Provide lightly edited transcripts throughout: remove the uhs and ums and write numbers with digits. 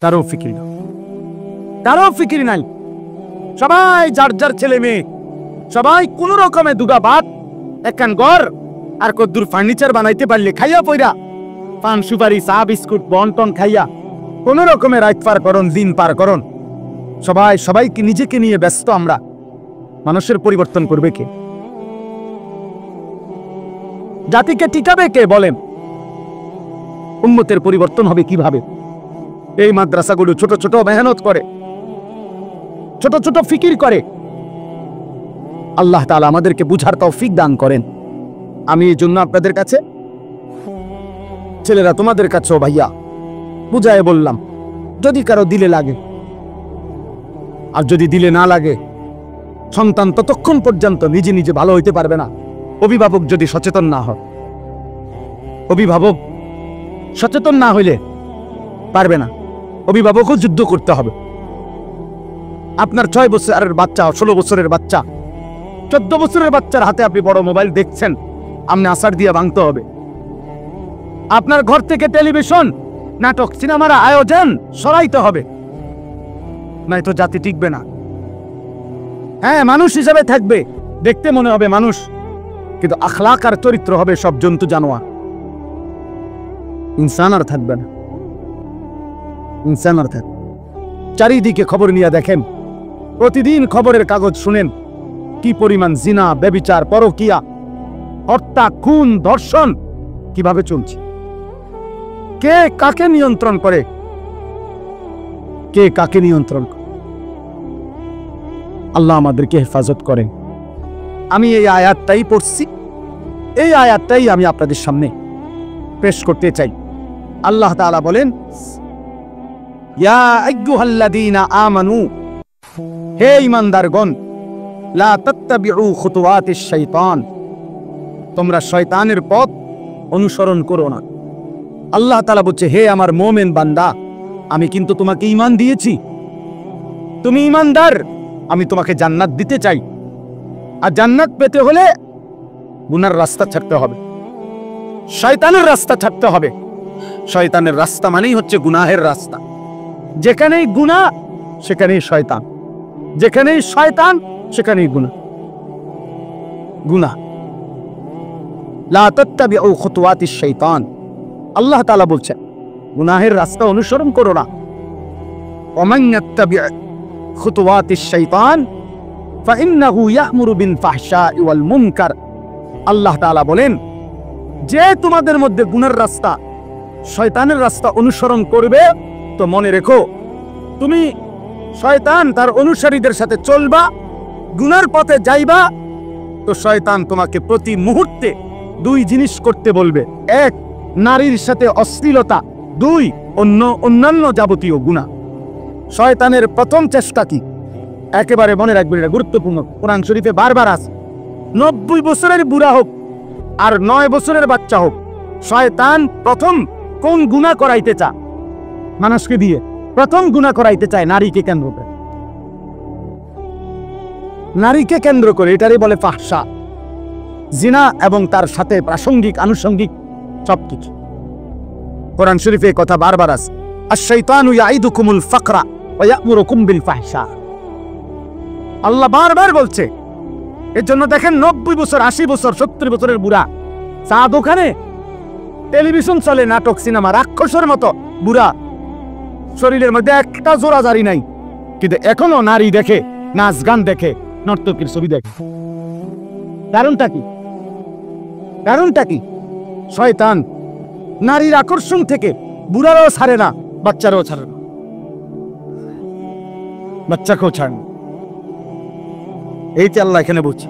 তারও ফিকির নাই, তারও ফিকির নাই। সবাই যার যার ছেলে মেয়ে, সবাই কোন রকমে দুগা ভাত, একখান ঘর আর কদ্দুর ফার্নিচার বানাইতে পারলে খাইয়া পইরা পান সুপারি চা বিস্কুট বন্টন খাইয়া কোন রকমে রাত পার করন, দিন পার করন। সবাই সবাইকে নিজেকে নিয়ে ব্যস্ত। আমরা মানুষের পরিবর্তন করবে কে? জাতিকে টিকাবে কে বলেন? উম্মতের পরিবর্তন হবে কিভাবে? এই মাদ্রাসাগুলো ছোট ছোট মেহনত করে, ছোট ছোট ফিকির করে। আল্লাহ তাআলা আমাদেরকে বুঝার তৌফিক দান করেন। আমি এই জন্য আপনাদের কাছে, ছেলেরা তোমাদের কাছেও ভাইয়া বুঝায় বললাম, যদি কারো দিলে লাগে আর যদি দিলে না লাগে, সন্তান ততক্ষণ পর্যন্ত নিজে নিজে ভালো হইতে পারবে না অভিভাবক যদি সচেতন না হয়। অভিভাবক সচেতন না হইলে পারবে না। অভিভাবকও যুদ্ধ করতে হবে। আপনার 6 বছরের বাচ্চা, 16 বছরের বাচ্চা, 14 বছরের বাচ্চার হাতে আপনি বড় মোবাইল দেখছেন, আপনি আসার দিয়ে ভাঙতে হবে। আপনার ঘর থেকে টেলিভিশন, নাটক, সিনেমার আয়োজন সরাইতে হবে, নাই তো জাতি টিকবে না। হ্যাঁ, মানুষ হিসাবে থাকবে, দেখতে মনে হবে মানুষ, কিন্তু আখলাক আর চরিত্র হবে সব জন্তু জানোয়ার। ইনসান আর থাকবে না, ইনসান আর থাকবে। চারিদিকে খবর নিয়ে দেখেন, প্রতিদিন খবরের কাগজ শুনেন কি পরিমাণ জিনা, ব্যভিচার, পরকিয়া, হত্যা, খুন, ধর্ষণ কিভাবে চলছে। কে কাকে নিয়ন্ত্রণ করে? কে কাকে নিয়ন্ত্রণ করে? আল্লাহ আমাদেরকে হেফাজত করেন। আমি এই আয়াতটাই পড়ছি, এই আয়াতটাই আমি আপনাদের সামনে পেশ করতে চাই। আল্লাহ তাআলা বলেন, ইয়া আইয়ুহাল্লাযীনা আমানু, হে ঈমানদারগণ, লা তাত্তাবিউ খুতুওয়াতিশ শাইতান, তোমরা শয়তানের পথ অনুসরণ করো না। আল্লাহ তাআলা বলছে, হে আমার মুমিন বান্দা, আমি কিন্তু তোমাকে ঈমান দিয়েছি, তুমি ঈমানদার, আমি তোমাকে জান্নাত দিতে চাই। আর জান্নাত পেতে হলে গুনার রাস্তা ছাড়তে হবে, শয়তানের রাস্তা ছাড়তে হবে। শয়তানের রাস্তা মানেই হচ্ছে গুনাহের রাস্তা। যেখানেই গুনাহ সেখানেই শয়তান, যেখানেই শয়তান সেখানেই গুনাহ। গুনাহ, লা তাত্তাবিউ খুতুওয়াতিশ শাইতান, আল্লাহ তাআলা বলছেন গুনাহের রাস্তা অনুসরণ করো না। ওমান ইয়াত্তাবি' খুতুওয়াতিশ শাইতান ফাইন্নাহু ইয়া'মুরু বিল ফাহশা'i ওয়াল মুনকার, আল্লাহ তাআলা বলেন, যে তোমাদের মধ্যে গুনার রাস্তা, শয়তানের রাস্তা অনুসরণ করবে, তো মনে রেখো তুমি শয়তান তার অনুসারীদের সাথে চলবা, গুনার পথে যাইবা, তো শয়তান তোমাকে প্রতি মুহূর্তে 2 জিনিস করতে বলবে। 1, নারীর সাথে অশ্লীলতা, 2, অন্যান্য যাবতীয় গুনাহ। শয়তানের প্রথম চেষ্টা কি? একেবারে মনে রাখবেন, এটা গুরুত্বপূর্ণ, কোরআন শরীফে বারবার আছে। 90 বছরের বুড়া হোক আর 9 বছরের বাচ্চা হোক, শয়তান প্রথম কোন গুনাহ করাইতে চায়? মানুষকে দিয়ে প্রথম গুনাহ করাইতে চায় নারীকে কেন্দ্র করে। নারীকে কেন্দ্র করে, এটারই বলে ফাহশা, জিনা এবং তার সাথে প্রাসঙ্গিক আনুষঙ্গিক সবকিছু। কোরআন শরীফে কথা বারবার আছে, আশ-শাইতানু ইয়াইদুকুমুল ফাকরা ওয়া ইয়া'মুরুকুম বিল ফাহশা। আল্লাহ বারবার বলছে। এর জন্য দেখেন 90 বছর, 80 বছর, 70 বছরের বুড়া, চা দোকানে, টেলিভিশন চলে, নাটক, সিনেমা, রাক্ষসের মতো বুড়া, শরীরের মধ্যে একটা জোড়াজারি নাই, কিন্তু এখনো নারী দেখে, নাচ গান দেখে, নর্তকীর ছবি দেখে। কারণটা কি? কারণটা কি? শয়তান নারীর আকর্ষণ থেকে বুড়ারাও ছাড়ে না, বাচ্চারাও ছাড়ে না, বাচ্চাকেও ছাড়ে না। এইটা আল্লাহ এখানে বলছে,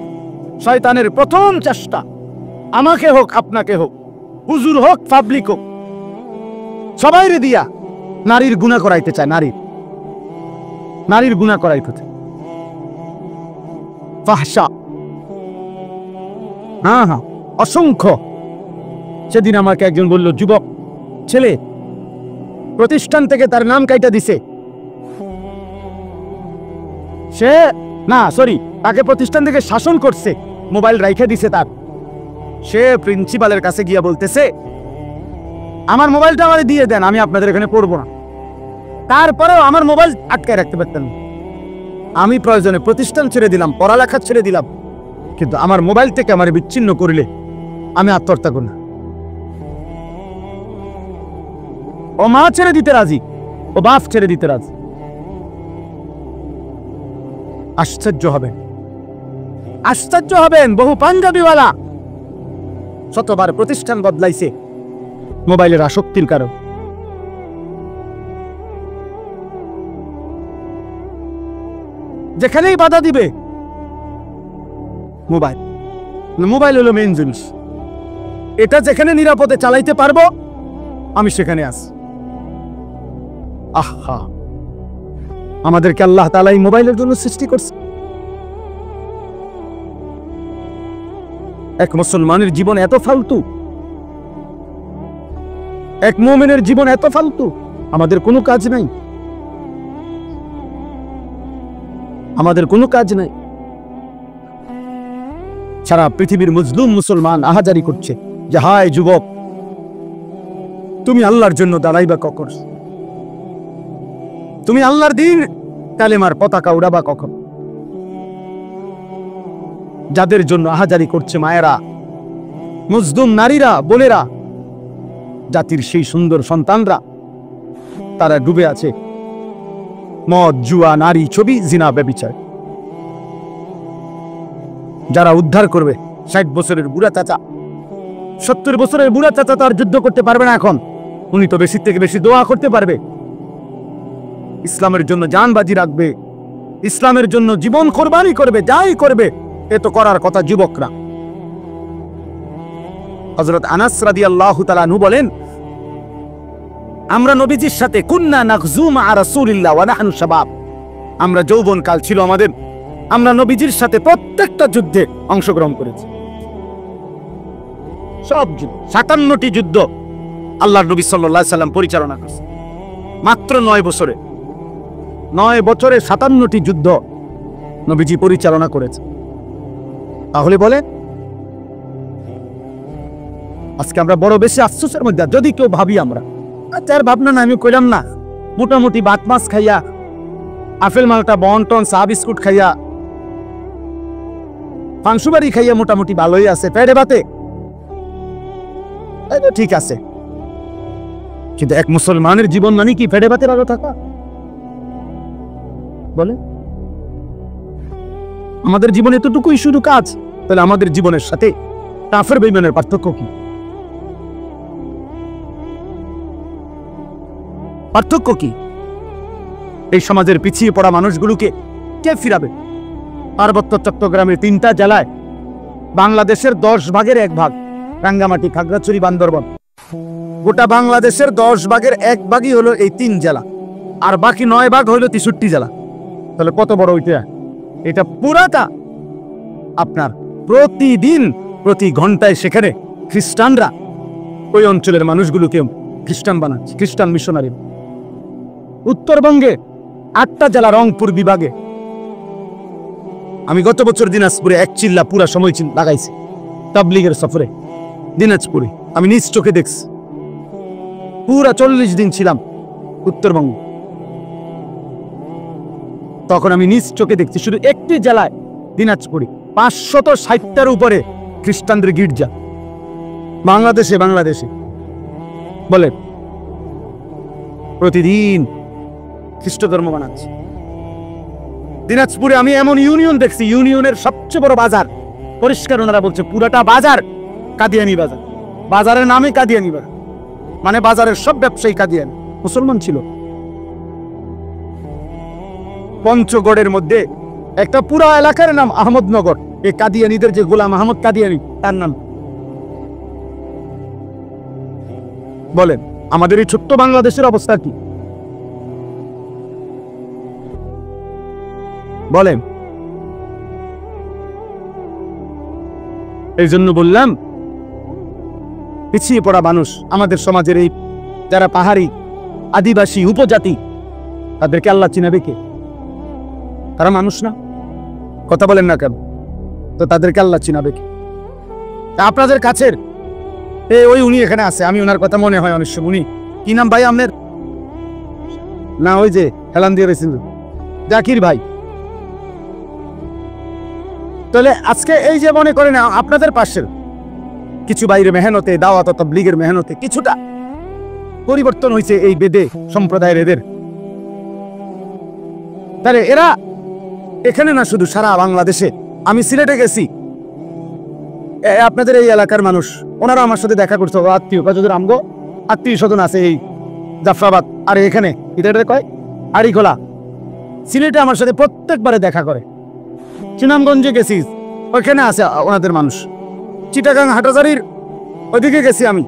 শয়তানের প্রথম চেষ্টা, আমাকে হোক আপনাকে হোক, হুজুর হোক পাবলিক হোক, সবাইরে দিয়া নারীর গুনাহ করাইতে চায়, নারীর গুনাহ করাইতে চায়, ফাহশা। হ্যাঁ হ্যাঁ, অসংখ্য। সেদিন আমাকে একজন বলল, যুবক ছেলে, প্রতিষ্ঠান থেকে তার নাম কাইটা দিছে, সে না সরি তাকে প্রতিষ্ঠান থেকে শাসন করছে, মোবাইল রাইখে দিছে তার। সে প্রিন্সিপালের কাছে গিয়া বলতেছে, আমার মোবাইলটা আমারে দিয়ে দেন, আমি আপনাদের এখানে পড়বো না। তারপরেও আমার মোবাইল আটকায় রাখতে পারতেন না। আমি প্রয়োজনে প্রতিষ্ঠান ছেড়ে দিলাম, পড়ালেখা ছেড়ে দিলাম, কিন্তু আমার মোবাইল থেকে আমার বিচ্ছিন্ন করলে আমি আত্মহত্যা করব না। ও মা ছেড়ে দিতে রাজি, ও বাপ ছেড়ে দিতে রাজি। আশ্চর্য হবেন, আশ্চর্য হবেন, বহু পাঞ্জাবিওয়ালা শতবার প্রতিষ্ঠান বদলাইছে মোবাইলের আসক্তির কারণ। যেখানেই বাধা দিবে মোবাইল, মোবাইল হলো মেইন জিনিস। এটা যেখানে নিরাপদে চালাইতে পারবো আমি সেখানে আছি। আহা, আমাদেরকে আল্লাহ তাআলা এই মোবাইলের জন্য সৃষ্টি করছে। এক মুসলমানের জীবন এত ফালতু, এক মুমিনের জীবন এত ফালতু, আমাদের কোনো কাজ নাই, আমাদের কোনো কাজ নাই। সারা পৃথিবীর মজলুম মুসলমান আহাজারি করছে যে হায় যুবক, তুমি আল্লাহর জন্য দাঁড়াইবা কখন? তুমি আল্লাহর দিন কালেমার পতাকা উড়াবা কখন? যাদের জন্য আহাজারি করছে মায়েরা, মজলুম নারীরা, বোনেরা, জাতির সেই সুন্দর সন্তানরা, তারা ডুবে আছে মদ, জুয়া, নারী, ছবি, জিনা, ব্যভিচার। যারা উদ্ধার করবে 60 বছরের বুড়া চাচা, 70 বছরের বুড়া চাচা তো আর যুদ্ধ করতে পারবে না এখন, উনি তো বেশি থেকে বেশি দোয়া করতে পারবে, ইসলামের জন্য জান বাজি রাখবে, ইসলামের জন্য জীবন কোরবানি করবে, যাই করবে। এ তো করার কথা যুবকরা। হযরত আনাস রাদিয়াল্লাহু তাআলা আনহু বলেন, আমরা নবীজির সাথে কুন্না নাগজু মা রাসূলিল্লাহ ওয়া নাহনু শাবাব, আমরা যৌবন কাল ছিল আমাদের, আমরা নবীজির সাথে প্রত্যেকটা যুদ্ধে অংশগ্রহণ করেছি। সব যুদ্ধ, 57টি যুদ্ধ আল্লাহর নবী সাল্লাল্লাহু আলাইহি সাল্লাম পরিচালনা করেছেন মাত্র 9 বছরে। 9 বছরে 57টি যুদ্ধ নবীজি পরিচালনা করেছেন। তাহলে বলে আজকে আমরা বড় বেশি আফসোসের মধ্যে। যদি কেউ ভাবি আমরা, আচ্ছা আর ভাবনা না, আমি কইলাম না, মোটামুটি ভাত মাছ খাইয়া, আপেল মালটা বন্টন, চা বিস্কুট খাইয়া, ফাংসুবাড়ি খাইয়া মোটামুটি ভালোই আছে, পেটে ভাতে ঠিক আছে। কিন্তু এক মুসলমানের জীবন মানে কি পেটে ভাতে ভালো থাকা? বলে আমাদের জীবনে এতটুকুই শুধু কাজ, তাহলে আমাদের জীবনের সাথে কাফের বেঈমানের পার্থক্য কি? পার্থক্য কি? এই সমাজের পিছিয়ে পড়া মানুষগুলোকে কে ফিরাবে? পার্বত্য চট্টগ্রামের 3টা জেলায় বাংলাদেশের 10 ভাগের 1 ভাগ, রাঙ্গামাটি, খাগড়াছড়ি, বান্দরবান, গোটা বাংলাদেশের 10 ভাগের 1 ভাগই হলো এই 3 জেলা, আর বাকি 9 ভাগ হলো 63 জেলা। তাহলে কত বড় ওইটা? এটা পুরাটা আপনার প্রতিদিন প্রতি ঘন্টায় সেখানে খ্রিস্টানরা ওই অঞ্চলের মানুষগুলোকে খ্রিস্টান বানাচ্ছে, খ্রিস্টান মিশনারি। উত্তরবঙ্গে 8টা জেলা, রংপুর বিভাগে। আমি গত বছর দিনাজপুরে 1 চিল্লা পুরা সময় লাগাইছি তাবলীগের সফরে দিনাজপুরে। আমি নিজ চোখে দেখছি, পুরা 40 দিন ছিলাম উত্তরবঙ্গে। তখন আমি নিজ চোখে দেখছি শুধু একটি জেলায় দিনাজপুরে 560টার উপরে খ্রিস্টানদের গির্জা। বাংলাদেশে বলে প্রতিদিন খ্রিস্ট ধর্ম বানাচ্ছে। দিনাজপুরে আমি এমন ইউনিয়ন দেখছি, ইউনিয়নের সবচেয়ে বড় বাজার পরিষ্কার, ওনারা বলছে পুরাটা বাজার কাদিয়ানি বাজার। বাজারের নামে কাদিয়ানি বাজার, মানে বাজারের সব ব্যবসায়ী কাদিয়ানি, মুসলমান ছিল। পঞ্চগড়ের মধ্যে একটা পুরা এলাকার নাম আহমদনগর, এই কাদিয়ানিদের যে গোলাম আহমদ কাদিয়ানি, তার নাম। বলেন আমাদের এই ছোট্ট বাংলাদেশের অবস্থা কি? বলেন। এই জন্য বললাম পিছিয়ে পড়া মানুষ আমাদের সমাজের, এই যারা পাহাড়ি, আদিবাসী, উপজাতি, তাদেরকে আল্লাহ চিনাবে কে? তারা মানুষ না? কথা বলেন না কেন? তো তাদেরকে আল্লাহ চিনাবে কে? আপনাদের কাছের ওই উনি এখানে আছে, আমি ওনার কথা মনে হয় অনেক সময়। উনি কি নাম ভাই আপনার? না ওই যে হেলান দিয়ে রয়েছিল জাকির ভাই। তাহলে আজকে এই যে মনে করেন আপনাদের পাশের কিছু বাইরে মেহনতে, দাওয়াত তাবলীগের মেহনতে কিছুটা পরিবর্তন হয়েছে এই বেদে সম্প্রদায়ের এদের। তাহলে এরা এখানে না, শুধু সারা বাংলাদেশে। আমি সিলেটে গেছি, আপনাদের এই এলাকার মানুষ, ওনারা আমার সাথে দেখা করছে, আত্মীয় কাজদের আমগো আত্মীয় স্বজন আছে এই জাফরাবাদ আর এখানে এটা কয় আড়িখোলা। সিলেটে আমার সাথে প্রত্যেকবারে দেখা করে। সুনামগঞ্জে গেছি, ওইখানে আছে ওনাদের মানুষ। চিটাগাং হাটাজারির ওইদিকে গেছি আমি,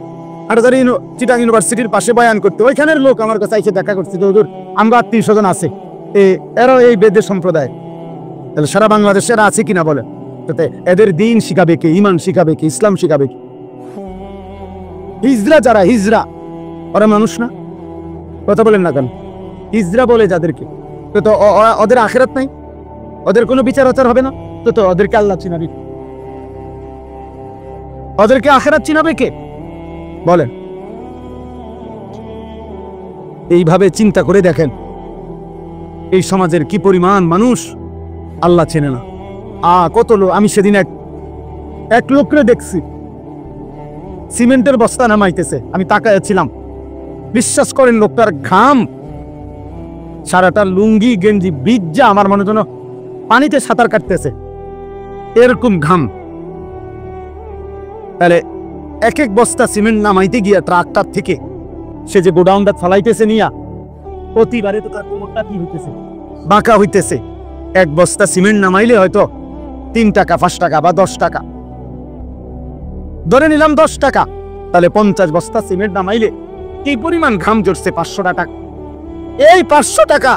হাটাজারি চিটাগাং ইউনিভার্সিটির পাশে বয়ান করতে, ওইখানের লোক আমার কাছে এসে দেখা করছে। হুজুর আমগো আত্মীয় স্বজন আছে, এরাও এই বেদের সম্প্রদায়। তাহলে সারা বাংলাদেশে এরা আছে কিনা বলে? এদের দিন শিখাবে কে? ইমান শিখাবে কে? ইসলাম শিখাবে কে? হিজরা যারা, হিজরা ওরা মানুষ না? কথা বলেন না কেন? হিজরা বলে যাদেরকে, তো ওদের আখিরাত নাই, ওদের কোনো বিচার আচার হবে না, তো ওদেরকে আল্লাহ চিনাবে, ওদেরকে আখিরাত চিনাবে কে বলেন? এইভাবে চিন্তা করে দেখেন এই সমাজের কি পরিমাণ মানুষ আল্লাহ চেনে না। কত লোক, আমি সেদিন এক লোককে দেখছি সিমেন্টের বস্তা নামাইতেছে, আমি তাকাইছিলাম। বিশ্বাস করেন লোকটার ঘাম সারাটা লুঙ্গি গেঞ্জি ভিজা, আমার মনে যেন পানিতে সাঁতার কাটতেছে, এরকম ঘাম। তাহলে এক এক বস্তা সিমেন্ট নামাইতে গিয়া ট্রাক্টর থেকে সে যে গোডাউনটা ফালাইতেছে নিয়া, প্রতিবারে তো তার কোমরটা কি হইতেছে, বাঁকা হইতেছে। এক বস্তা সিমেন্ট নামাইলে হয়তো 3 টাকা 5 টাকা বা 10 টাকা, ধরে নিলাম 10 টাকা, তাহলে 50 বস্তা সিমেন্ট নামাইলে কি পরিমাণ ঘাম জড়ছে? 500 টাকা। এই 500 টাকা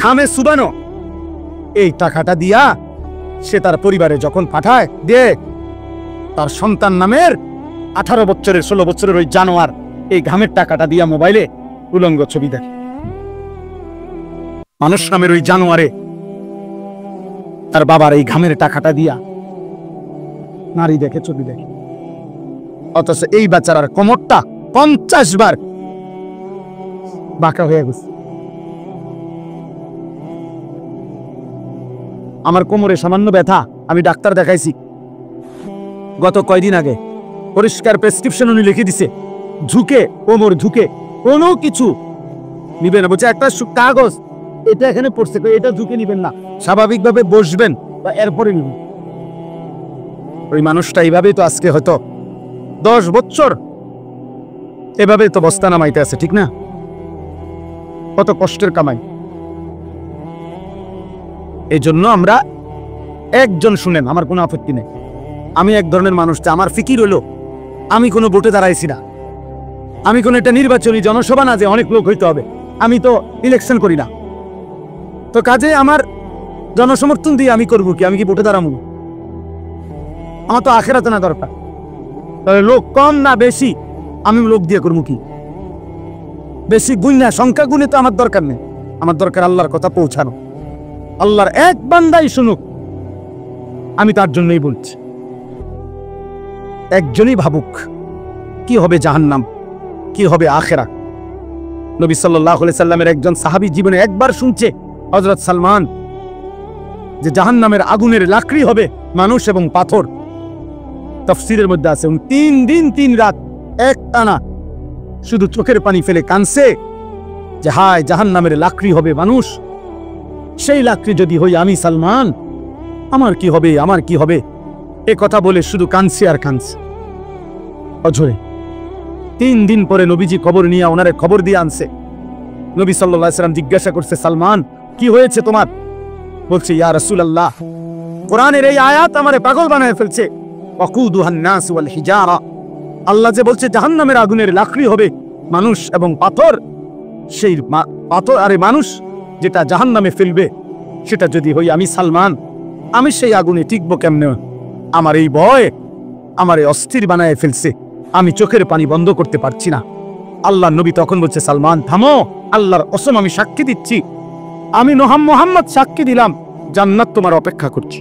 ঘামে সুবানো এই টাকাটা দিয়া সে তার পরিবারে যখন পাঠায়, দিয়ে তার সন্তান নামের 18 বছরের 16 বছরের ওই জানোয়ার এই ঘামের টাকাটা দিয়া মোবাইলে উলঙ্গ ছবি দেখে। মানুষ নামের ওই জানোয়ারে তার বাবার এই ঘামের টাকাটা দিয়া নারী দেখে, ছবি দেখে। অথচ এই বেচারার কোমরটা 50 বার বাঁকা হয়ে গেছে। আমার কোমরে সামান্য ব্যথা, আমি ডাক্তার দেখাইছি গত কয়দিন আগে, পরিষ্কার প্রেসক্রিপশন উনি লিখে দিছে, ঝুঁকে কোমর ঝুঁকে কোনো কিছু নিবেন না। বলছে একটা কাগজ এটা এখানে পড়ছে, এটা ঝুঁকে নিবেন না, স্বাভাবিকভাবে বসবেন বা এরপরে নিবেন। ওই মানুষটা এইভাবেই তো আজকে হয়তো 10 বছর এভাবে তো বস্তা নামাইতে আছে, ঠিক না? কত কষ্টের কামাই। এই জন্য আমরা একজন, শুনেন আমার কোনো আপত্তি নেই, আমি এক ধরনের মানুষ, আমার ফিকির হলো আমি কোনো ভোটে দাঁড়াইছি না, আমি কোনো একটা নির্বাচনী জনসভা না যে অনেক লোক হইতে হবে, আমি তো ইলেকশন করি না, তো কাজে আমার জনসমর্থন দিয়ে আমি করবো কি? আমি কি ভোটে দাঁড়াবো? আমার তো আখেরাতে না দরকার, তাহলে লোক কম না বেশি আমি লোক দিয়ে করবো কি? বেশি গুণ না, সংখ্যা গুণে তো আমার দরকার নেই, আমার দরকার আল্লাহর কথা পৌঁছানো, আল্লাহর এক বান্দাই শুনুক, আমি তার জন্যই বলছি। একজনই ভাবুক কি হবে জাহান্নাম, কি হবে আখেরাত। নবী সাল্লাল্লাহু আলাইহি সাল্লামের একজন সাহাবী জীবনে একবার শুনছে হযরত সালমান যে জাহান্নামের আগুনের লাকড়ি হবে মানুষ এবং পাথর। তাফসীরের মধ্যে আছে 3 দিন 3 রাত একটানা শুধু চোখের পানি ফেলে কাঁদছে যে হায় জাহান্নামের লাকড়ি হবে মানুষ, সেই লাকড়ি যদি হই আমি সালমান, আমার কি হবে, আমার কি হবে? এ কথা বলে শুধু কাঁদছে আর কাঁদছে অঝরে। 3 দিন পরে নবীজি খবর নিয়ে ওনারে খবর দিয়ে আনছে। নবী সাল্লাল্লাহু আলাইহি সাল্লাম জিজ্ঞাসা করছে, সালমান কি হয়েছে তোমার? বলছে, ইয়া রাসূলুল্লাহ, কোরআনের এই আয়াত আমারে পাগল বানায় ফেলছে। ওয়াকুদুহান নাস ওয়াল হিজারা, আল্লাহ যে বলছে জাহান্নামের আগুনের লাকড়ি হবে মানুষ এবং পাথর, সেই পাথর আরে মানুষ যেটা জাহান্নামে ফেলবে সেটা যদি হই আমি সালমান, আমি সেই আগুনে টিকবো কেমনে? আমার এই ভয় আমার এই অস্থির বানায় ফেলছে, আমি চোখের পানি বন্ধ করতে পারছি না। আল্লাহ নবী তখন বলছে, সালমান থামো, আল্লাহর কসম আমি সাক্ষী দিচ্ছি, আমি মুহাম্মদ সাক্ষী দিলাম জান্নাত তোমার অপেক্ষা করছি।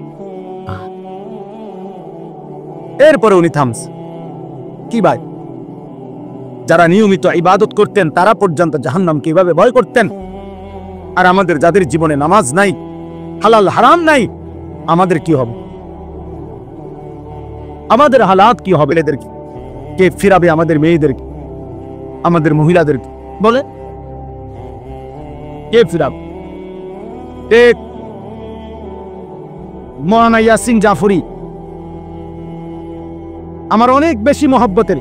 এরপরে উনি থামছে। কি ভাই, যারা নিয়মিত ইবাদত করতেন তারা পর্যন্ত জাহান্নাম কিভাবে ভয় করতেন আর আমাদের যাদের জীবনে নামাজ নাই, হালাল হারাম নাই, আমাদের কি হবে? আমাদের হালাত কি হবে? এদেরকে কে ফিরাবে? আমাদের মেয়েদেরকে, আমাদের মহিলাদেরকে বলে কে ফিরাবে? মৌলানা ইয়াসিন জাফরি আমার অনেক বেশি মহব্বতের,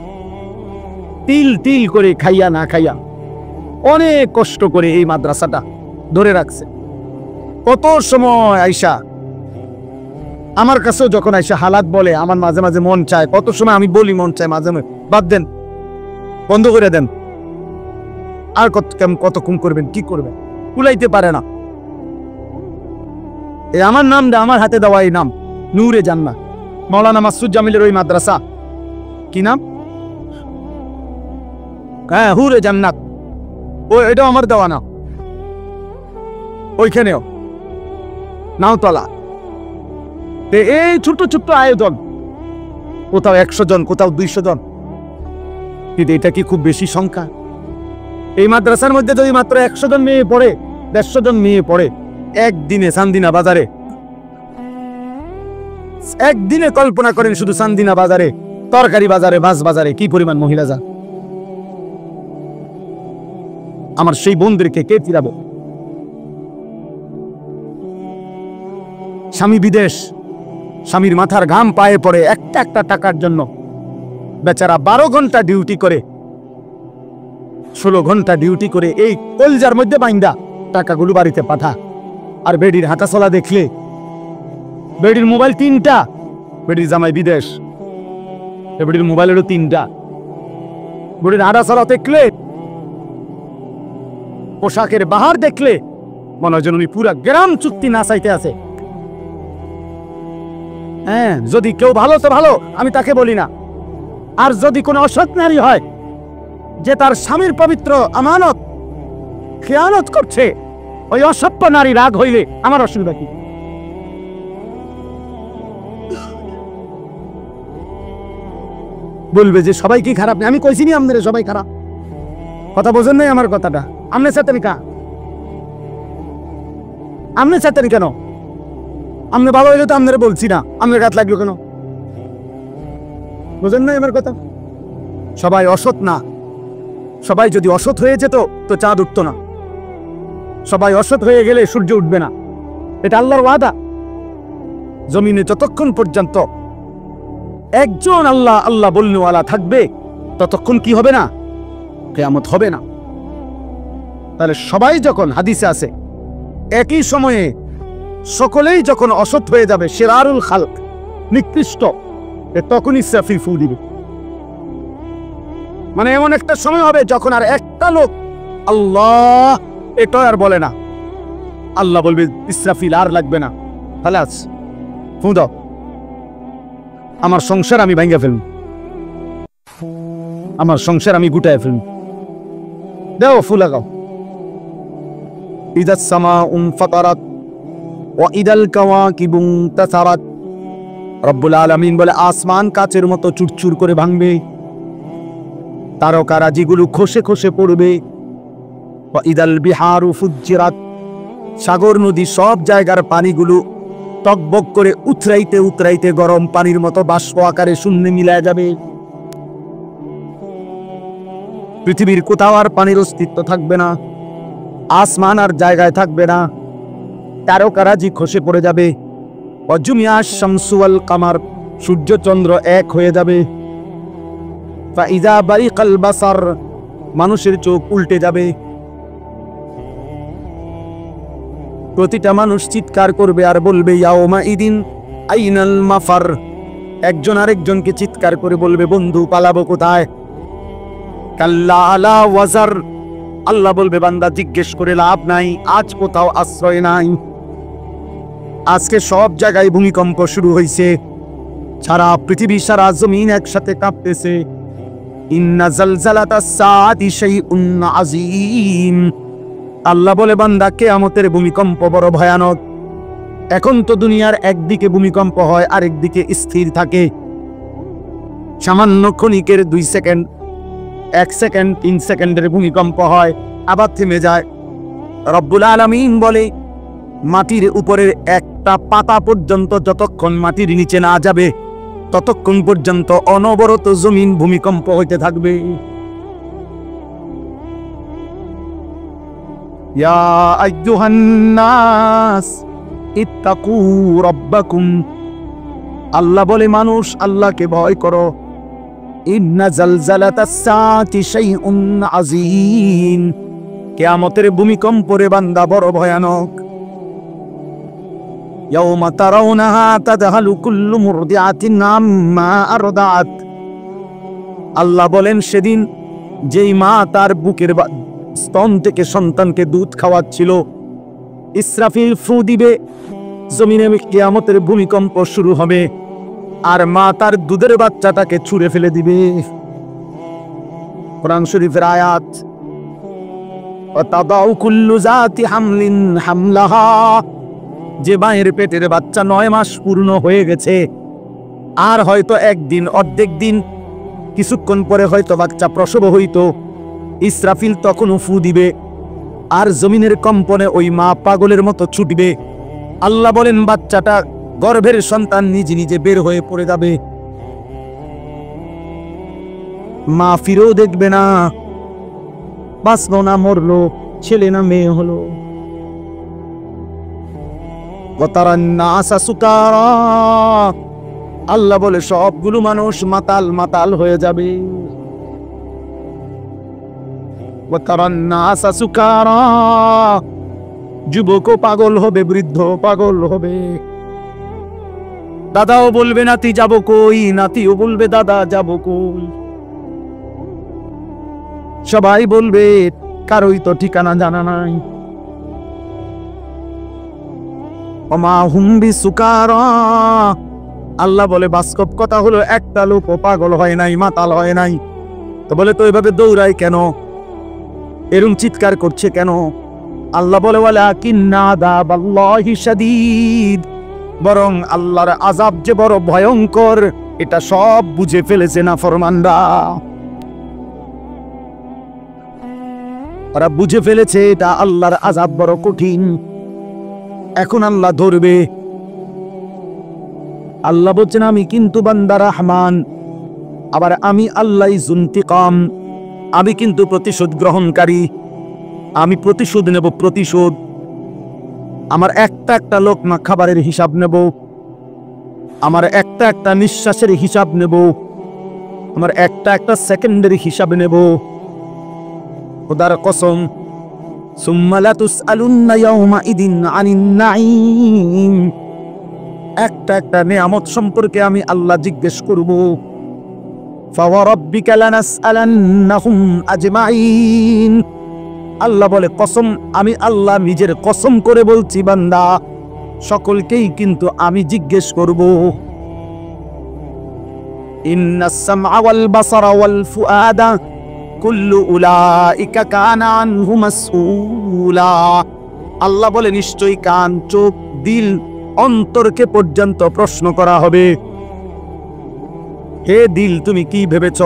তিল তিল করে খাইয়া না খাইয়া অনেক কষ্ট করে এই মাদ্রাসাটা ধরে রাখছে। কত সময় আইসা আমার কাছেও যখন আইসা হালাত বলে, আমার মাঝে মাঝে মন চায়, কত সময় আমি বলি মন চায় মাঝে মাঝে, বাদ দেন, বন্ধ করে দেন, আর কতক্ষণ করবেন, কি করবেন, কুলাইতে পারে না। এই আমার নামটা আমার হাতে দেওয়া এই নাম নূরে জান্নাত, মাওলানা মাসুদ জামিলের ওই মাদ্রাসা, কি নাম? হ্যাঁ, হুরে জান্নাত, এটাও আমার দেওয়া না। ওইখানেও নাওতলা। এই ছোট্ট ছোট্ট আয়োজন, কোথাও 100 জন, কোথাও 200 জন, কিন্তু এটা কি খুব বেশি সংখ্যা? এই মাদ্রাসার মধ্যে যদি মাত্র 100 জন মেয়ে পড়ে, 150 জন মেয়ে পড়ে, একদিনে চান্দিনা বাজারে, একদিনে কল্পনা করেন শুধু চান্দিনা বাজারে, তরকারি বাজারে, মাছ বাজারে কি পরিমাণ মহিলা যা। আমার সেই বোনদেরকে কে ফিরাবে? স্বামী বিদেশ, স্বামীর মাথার ঘাম পায়ে পড়ে একটা একটা টাকার জন্য, বেচারা 12 ঘন্টা ডিউটি করে, 16 ঘন্টা ডিউটি করে এই কলজার মধ্যে বাইন্দা টাকাগুলো বাড়িতে পাঠা। আর বেডির হাঁটা চলা দেখলে, বেডির মোবাইল 3টা, বেডির জামাই বিদেশ, বেডির মোবাইলেরও 3টা, বেডির হাঁটা চলা দেখলে, পোশাকের বাহার দেখলে মনে হয় যেন উনি পুরা গ্রাম চুক্তি না চাইতে আছে। হ্যাঁ, যদি কেউ ভালো তো ভালো, আমি তাকে বলি না। আর যদি কোনো অসৎ নারী হয় যে তার স্বামীর পবিত্র আমানত খেয়ানত করছে, ওই অসভ্য নারী রাগ হইলে আমার অসুবিধা কি? বলবে যে সবাই কি খারাপ? আমি কইছি নি আপনাদের সবাই খারাপ, কথা বোঝেন নাই আমার কথাটা। আমনে চাতেন কা? আমনে চাতেন কেন? আমনে ভালো হইলে তো আপনারা বলছি না, আপনার গাত লাগলো কেন? বোঝেন নাই আমার কথা? সবাই অসৎ না। সবাই যদি অসৎ হয়ে যেত তো চাঁদ উঠত না। সবাই অসৎ হয়ে গেলে সূর্য উঠবে না। এটা আল্লাহর ওয়াদা। জমিনে যতক্ষণ পর্যন্ত একজন আল্লাহ আল্লাহ বলনেওয়ালা থাকবে, ততক্ষণ কি হবে না? কিয়ামত হবে না। তাহলে সবাই যখন, হাদিসে আছে, একই সময়ে সকলেই যখন অসৎ হয়ে যাবে, শিরারুল খালক, নিকৃষ্ট, তখন ইসরাফিল ফু দিবে। মানে এমন একটা সময় হবে যখন আর একটা লোক আল্লাহ এটা আর বলে না। আল্লাহ বলবে ইসরাফিল আর লাগবে না, খালাস ফু দাও, আমার সংসার আমি ভাঙ্গা ফেলব, আমার সংসার আমি গুটায় ফেলব, দাও ফু লাগাও। ইদাস সামাউন ফাতারাত ওয়া ইদাল কাওয়াকিবু তাসারাত। রব্বুল আলামিন বলে আসমান কাচের মতো চুরচুর করে ভাঙবে, তারকারাজিগুলো খসে খসে পড়বে। ওয়া ইদাল বিহারু ফুজ্জিরাত, সাগর নদী সব জায়গার পানিগুলো টকবক করে উতরাইতে উতরাইতে গরম পানির মতো বাষ্প আকারে শূন্যে মিলায় যাবে। পৃথিবীর কোথাও আর পানির অস্তিত্ব থাকবে না, আসমান আর জায়গায় থাকবে না, তারকারাজি খসে পড়ে যাবে। অজুমিয়া শামসু ওয়াল কামার, সূর্য চন্দ্র এক হয়ে যাবে। ফাইজা বারিকাল বাসার, মানুষের চোখ উল্টে যাবে। প্রতিটা মানুষ চিৎকার করবে আর বলবে ইয়াউমা ইদিন আইনাল মাফার। একজন আরেকজনকে চিৎকার করে বলবে বন্ধু পালাবো কোথায়? কাল্লা আলা ওয়াজার, আল্লাহ বলবে বান্দা জিজ্ঞেস করে লাভ নাই, আজ কোথাও আশ্রয় নাই। আজকে সব জায়গায় ভূমিকম্প শুরু হয়েছে, সারা পৃথিবী সারা জমিন একসাথে কাঁপতেছে। ইন্না জালজালাতাস সাআতি শাইউন আযীম। আল্লাহ বলে বান্দা কিয়ামতের ভূমিকম্প বড় ভয়ানক। এখন তো দুনিয়ার একদিকে ভূমিকম্প হয়, আরেকদিকে স্থির থাকে। সামান্য ক্ষণিকের 2 সেকেন্ড, 1 সেকেন্ড, 3 সেকেন্ডের ভূমিকম্প হয়, আবার থেমে যায়। রব্বুল আলামিন বলে মাটির উপরের একটা পাতা পর্যন্ত যতক্ষণ মাটির নিচে না যাবে ততক্ষণ পর্যন্ত অনবরত জমিন ভূমিকম্প হইতে থাকবে। ইয়া আইয়ুহান নাস ইত্তাকু রাব্বাকুম, আল্লাহ বলে মানুষ আল্লাহকে ভয় করো। ইন্না জালজালাতাস সাআতি শাইউন আযীম, কিয়ামতের ভূমিকম্পরে বান্দা বড় ভয়ানক। ইয়াউমা তারাউনাহা তাদহালু কুল্লু মুরদিআতিন আম্মা আরদাআত, আল্লাহ বলেন সেদিন যেই মা তার বুকের স্তন থেকে সন্তানকে দুধ খাওয়াচ্ছিল, ইসরাফিল ফু দিবে, জমিনে কিয়ামতের ভূমিকম্প শুরু হবে, আর মা তার দুধের বাচ্চাটাকে ছুঁড়ে ফেলে দিবে। কোরআন শরীফের আয়াত। ওয়াতাদাউ কুল্লু যাতি হামলিন হামলাহা, যে মায়ের পেটের বাচ্চা 9 মাস পূর্ণ হয়ে গেছে, আর হয়তো একদিন অর্ধেক দিন কিছুক্ষণ পরে হয়তো বাচ্চা প্রসব হইতো, ইসরাফিল তখনও ফু দিবে, আর জমিনের কম্পনে ওই মা পাগলের মতো ছুটবে। আল্লাহ বলেন বাচ্চাটা গর্ভের সন্তান নিজে নিজে বের হয়ে পড়ে যাবে, মা ফিরেও দেখবে না, বাঁচলো না মরলো, ছেলে না মেয়ে হলো। আল্লাহ বলে সবগুলো মানুষ মাতাল মাতাল হয়ে যাবে। যুবকও পাগল হবে, বৃদ্ধ পাগল হবে। দাদাও বলবে নাতি যাবো কই, নাতিও বলবে দাদা যাবো কই। সবাই বলবে কারোই তো ঠিকানা জানা নাই। ওমা হুম বিসুকারা, আল্লাহ বলে বাস্তব কথা হলো একটা লোকও পাগল হয় নাই, মাতাল হয় নাই। তো বলে তো এভাবে দৌড়ায় কেন, এরকম চিৎকার করছে কেন? আল্লাহ বলে ওয়ালাকিন্না আযাবাল্লাহি শাদীদ, বরং আল্লাহর আযাব যে বড় ভয়ঙ্কর এটা সব বুঝে ফেলেছে না ফরমানরা। ওরা বুঝে ফেলেছে এটা আল্লাহর আযাব বড় কঠিন, এখন আল্লাহ ধরবে। আল্লাহ বলছেন আমি কিন্তু বান্দা রহমান, আবার আমি আল্লাহ যুনতিকাম, আমি কিন্তু প্রতিশোধ গ্রহণকারী, আমি প্রতিশোধ নেব, প্রতিশোধ। আমার একটা একটা লোকমা খাবারের হিসাব নেব, আমার একটা একটা নিঃশ্বাসের হিসাব নেব, আমার একটা একটা সেকেন্ডের হিসাব নেব। খোদার কসম, সুম্মা লা তুসআলুন্না ইয়াওমাইদিন আনিন নাঈম, একটা একটা নিয়ামত সম্পর্কে আমি আল্লাহ জিজ্ঞেস করব। ফাওয়ারাব্বিকা লানাসআলান্নাহুম আজমাইন, আল্লাহ বলে কসম, আমি আল্লাহ নিজের কসম করে বলছি বান্দা সকলকেই কিন্তু আমি জিজ্ঞেস করব। ইন্নাস সামআ ওয়াল বাসারা ওয়াল ফুআদা কুল্লু উলাইকা কানা আনহু মাসউলা, আল্লাহ বলে নিশ্চয়ই কান, চোখ, দিল, অন্তরকে পর্যন্ত প্রশ্ন করা হবে। হে দিল তুমি কি ভেবেছ,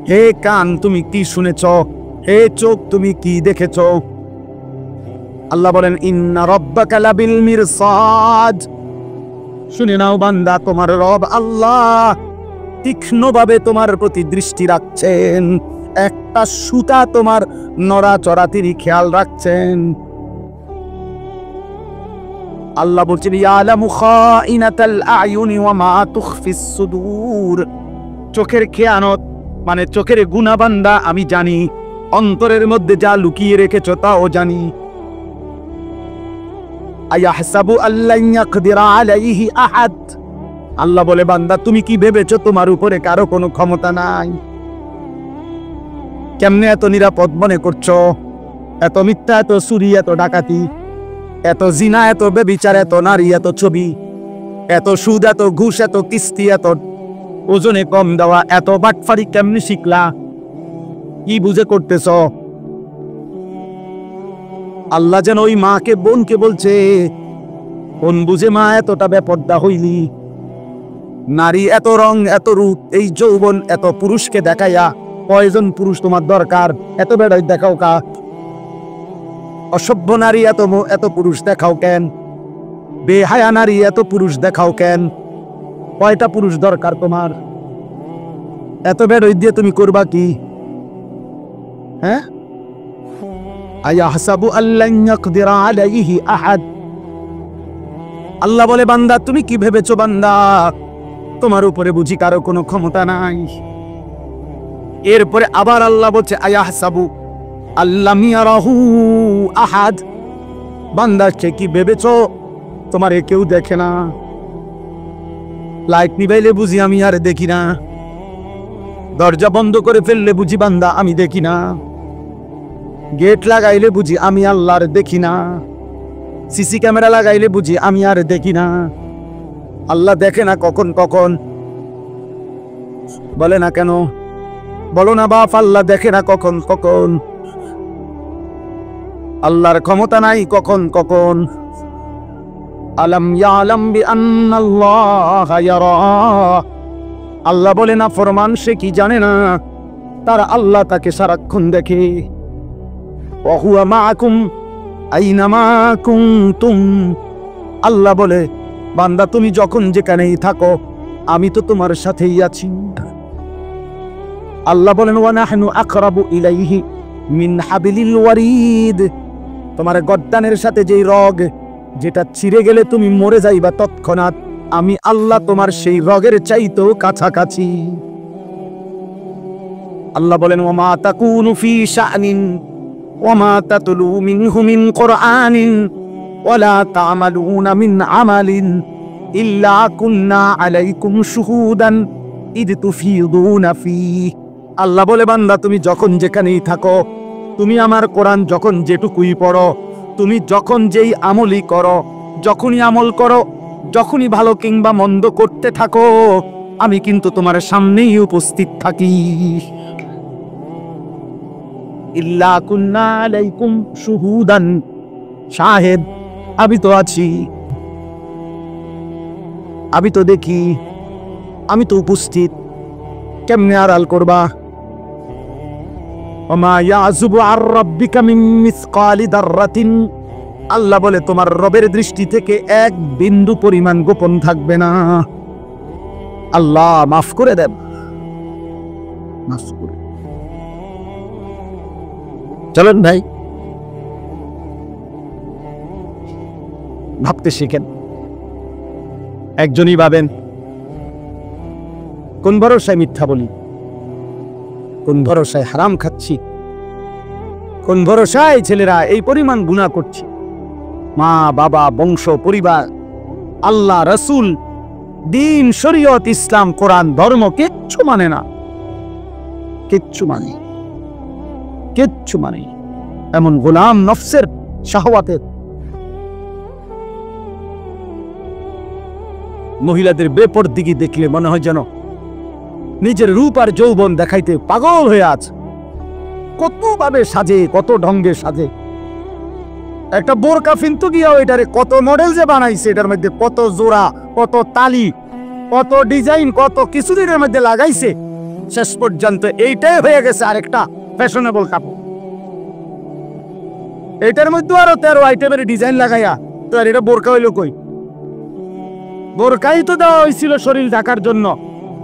হে কান তুমি কি শুনেছ, হে চোখ তুমি কি দেখেছ। আল্লাহ বলেন ইন্না রাব্বাকা লাবিল মিরসাদ, শুনে নাও বান্দা তোমার রব আল্লাহ তীক্ষ্ণভাবে তোমার প্রতি দৃষ্টি রাখছেন, একটা সুতা তোমার নড়াচড়া তিনি খেয়াল রাখছেন। আল্লাহ বলছেন ইয়ালামু খাইনাতাল আয়ুনি ওয়া মা তুখফিস সুদূর, চোখের খেয়ানত মানে চোখের গুনাহ বান্দা আমি জানি, অন্তরের মধ্যে যা লুকিয়ে রেখেছ তাও জানি। আয়াহসাবু আল্লান ইয়াকদিরা আলাইহি আহাদ, আল্লাহ বলে বান্দা তুমি কি ভেবেছো তোমার উপরে কারো কোনো ক্ষমতা নাই? কেমনে এত নিরাপদ মনে করছো? এত মিথ্যা, এত চুরি, এত ডাকাতি, এত জিনা, এত বেবিচার, এত নারী, এত ছবি, এত সুদ, এত ঘুষ, এত কিস্তি, এত ওজনে কম দেওয়া, এত বাটফারি কেমনে শিখলা? কি বুঝে করতেছ? আল্লাহ যেন ওই মাকে বোনকে বলছে কোন বুঝে মা এতটা বেপর্দা হইলি? নারী এত রং, এত রূপ, এই যৌবন এত পুরুষকে দেখাইয়া কয়জন পুরুষ তোমার দরকার? এত বেড়াই দেখাও কা? অসভ্য নারী এত এত পুরুষ দেখাও কেন? বেহায়া নারী এত পুরুষ দেখাও কেন? কয়টা পুরুষ দরকার তোমার? এত বেড়ই দিয়ে তুমি করবা কি? হ্যাঁ, আয়াহসাবু আল্লান ইয়াকদিরা আলাইহি আহাদ। আল্লাহ বলে, বান্দা তুমি কি ভেবেছো বান্দা তোমার উপরে বুঝি কারো কোনো ক্ষমতা নাই? এরপরে আবার আল্লাহ বলছে, আয়াহসাবু আল্লাম ইয়ারাহু আহাদ। বান্দা সে কি ভেবেছো তোমারে কেউ দেখে না? লাইট নিবাইলে বুঝি আমি আর দেখি না? দরজা বন্ধ করে ফেললে বুঝি বান্দা আমি দেখি না? গেট লাগাইলে বুঝি আমি আল্লাহর দেখি না? সিসি ক্যামেরা লাগাইলে বুঝি আমি আর দেখি না? আল্লাহ দেখে না কখন কখন? বলে না কেন? বলো না বাপ, আল্লাহ দেখে না কখন কখন? আল্লাহর ক্ষমতা নাই কখন কখন? আলাম ইয়ালাম বিআন্নাল্লাহা ইয়ারা। আল্লাহ বলে না ফরমান সে কি জানে না তার আল্লাহ তাকে সারাক্ষণ দেখে। ওয়া হুয়া মাআকুম আইনামা কুনতুম। আল্লাহ বলে, বান্দা তুমি যখন যেখানেই থাকো আমি তো তোমার সাথেই আছি। আল্লাহ বলেন, ওয়া নাহনু আকরাবু ইলাইহি মিন হাবিলিল ওয়ারিদ। তোমার গর্দানের সাথে যেই রগ, যেটা ছিঁড়ে গেলে তুমি মরে যাইবা তৎক্ষণাৎ, আমি আল্লাহ তোমার সেই রগের চাইতেও কাছাকাছি। আল্লাহ বলেন, ওয়া মা তাকুনু ফি শা'নিন ওয়া মা তাতলু মিনহু মিন কুরআনিন ওয়া লা তা'মালুনা মিন আমালিন ইল্লা কুননা আলাইকুম শুহুদান ইদ তুফিদুনা ফীহি। আল্লাহ বলে, বান্দা তুমি যখন যেখানেই থাকো, তুমি আমার কোরআন যখন যেটুকুই পড়ো, তুমি যখন যেই আমলই করো, যখনই আমল করো, যখনই ভালো কিংবা মন্দ করতে থাকো, আমি কিন্তু তোমার সামনেই উপস্থিত থাকি। ইল্লা কুন্না আলাইকুম শুহুদান, শাহেদ আমি তো আছি, আমি তো দেখি, আমি তো উপস্থিত। কেমনে আড়াল করবা? ওমা ইয়াযুবু আর রাব্বিকা মিন মিসকালি দাররাতিন। আল্লাহ বলে, তোমার রবের দৃষ্টি থেকে এক বিন্দু পরিমাণ গোপন থাকবে না। আল্লাহ মাফ করে দেন, মাফ করে। চলেন ভাই, ভাবতে শিখেন। একজনই ভাবেন, কোন ভরসায় মিথ্যা বলি, কোন ভরসায় হারাম খাচ্ছি, কোন ভরসায় ছেলেরা এই পরিমাণ গুনাহ করছে। মা বাবা, বংশ পরিবার, আল্লাহ, রসুল, দিন, শরীয়ত, ইসলাম, কোরআন, ধর্ম কিচ্ছু মানে না, কিচ্ছু মানে, কিচ্ছু মানে। এমন গোলাম নফসের শাহওয়াতের। মহিলাদের বেপরদিগি দেখলে মনে হয় যেন নিজের রূপ আর যৌবন দেখাইতে পাগল হয়ে আছে। কত ভাবে সাজে, কত ঢঙ্গে সাজে। একটা বোরকা ফিন্তু গিয়া এটারে কত মডেল যে বানাইছে, এটার মধ্যে কত জোড়া, কত তালি, কত ডিজাইন, কত কিছুদিনের মধ্যে লাগাইছে, শেষ পর্যন্ত এইটাই হয়ে গেছে আরেকটা ফ্যাশনেবল কাপড়। এটার মধ্যে আরো 13 আইটেমের ডিজাইন লাগাইয়া, তো আর এটা বোরকা হইল কই? বোরকাই তো দেওয়া হয়েছিল শরীর ঢাকার জন্য।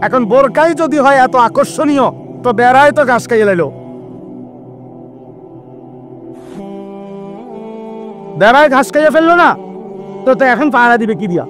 এখন বোরকাই যদি হয় এত আকর্ষণীয়, তো বেড়ায় তো ঘাস খাইয়ে লাইল। বেড়ায় ঘাস খাইয়ে ফেললো না, তো এখন পাহারা দিবে কি দিয়া?